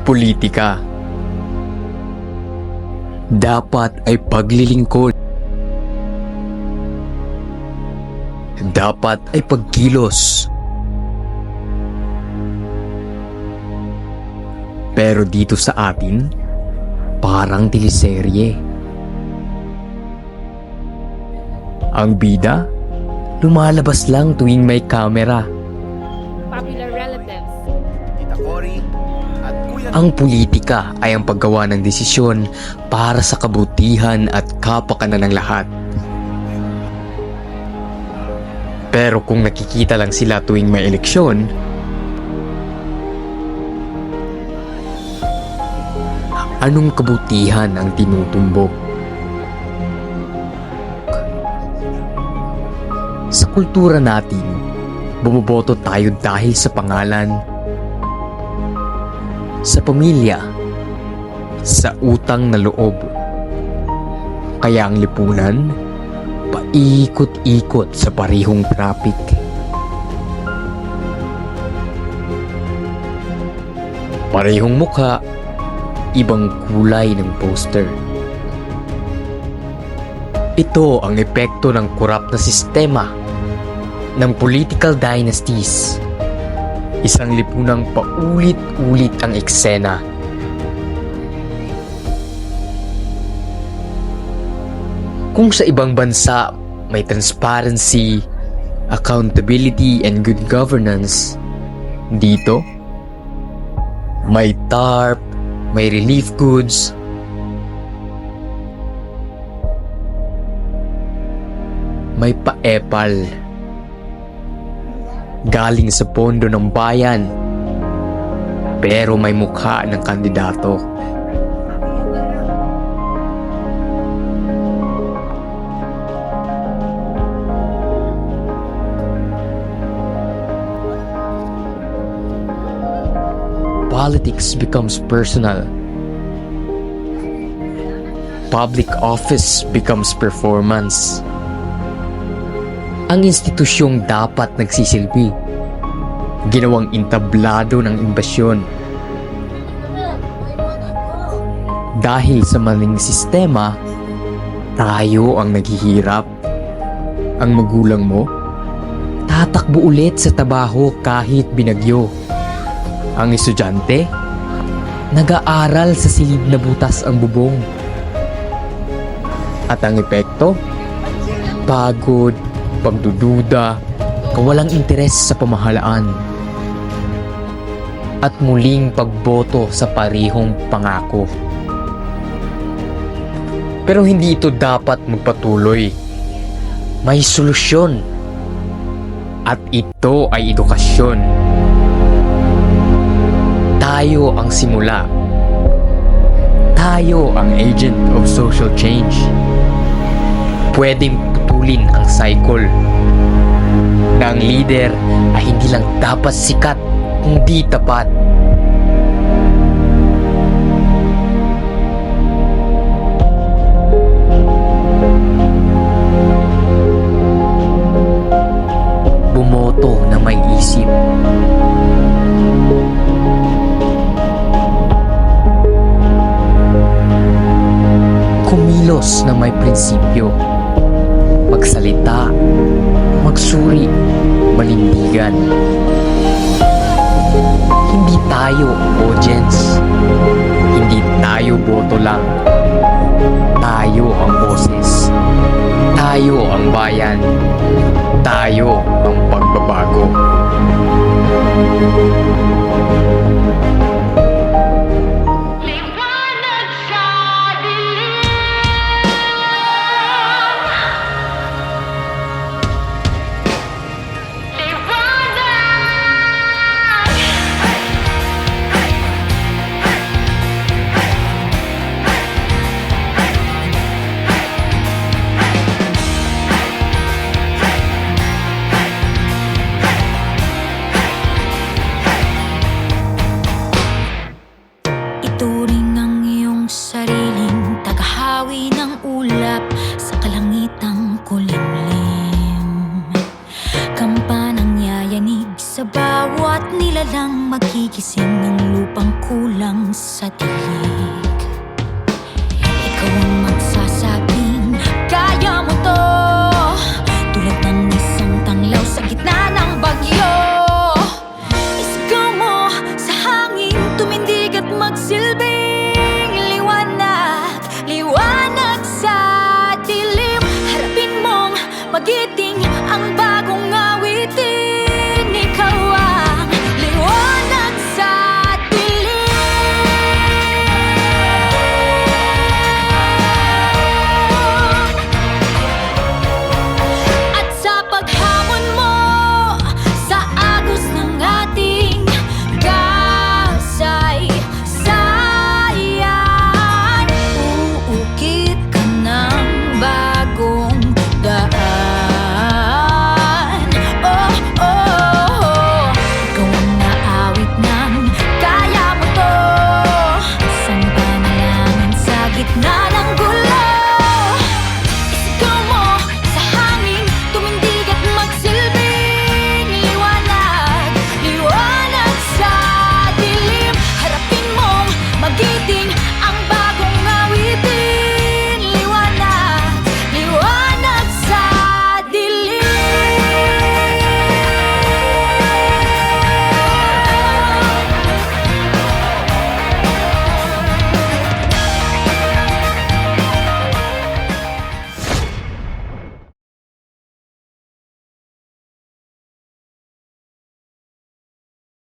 politika. Dapat ay paglilingkod. Dapat ay pagkilos. Pero dito sa atin, parang teleserye. Ang bida, lumalabas lang tuwing may kamera. Popular relatives. Tita Cory at Kuya Ang politika ay ang paggawa ng desisyon para sa kabutihan at kapakanan ng lahat. Pero kung nakikita lang sila tuwing may eleksyon, anong kabutihan ang tinutumbok? Sa kultura natin, bumoboto tayo dahil sa pangalan, sa pamilya, sa utang na loob. Kaya ang lipunan, paikot-ikot sa parehong traffic. Parehong mukha, ibang kulay ng poster. Ito ang epekto ng korap na sistema ng political dynasties. Isang lipunang paulit-ulit ang eksena. Kung sa ibang bansa may transparency, accountability, and good governance, dito may TARP, may relief goods, may paepal galing sa pondo ng bayan, pero may mukha ng kandidato. Politics becomes personal. Public office becomes performance. Ang institusyong dapat nagsisilbi, ginawang entablado ng imbasyon. Dahil sa maling sistema, tayo ang naghihirap. Ang magulang mo, tatakbo ulit sa trabaho kahit binagyo. Ang estudyante, nag-aaral sa silid na butas ang bubong. At ang epekto, pagod, pagdududa, kawalang interes sa pamahalaan, at muling pagboto sa parehong pangako. Pero hindi ito dapat magpatuloy. May solusyon. At ito ay edukasyon. Tayo ang simula. Tayo ang agent of social change. Pwedeng putulin ang cycle na ang leader ay hindi lang dapat sikat, kundi tapat. Bumoto na may isip. Kumilos na may prinsipyo. Magsalita, magsuri, malindigan. Hindi tayo audience. Hindi tayo boto lang. Tayo ang boses. Tayo ang bayan. Tayo ang pagbabago. kulang sa dilim.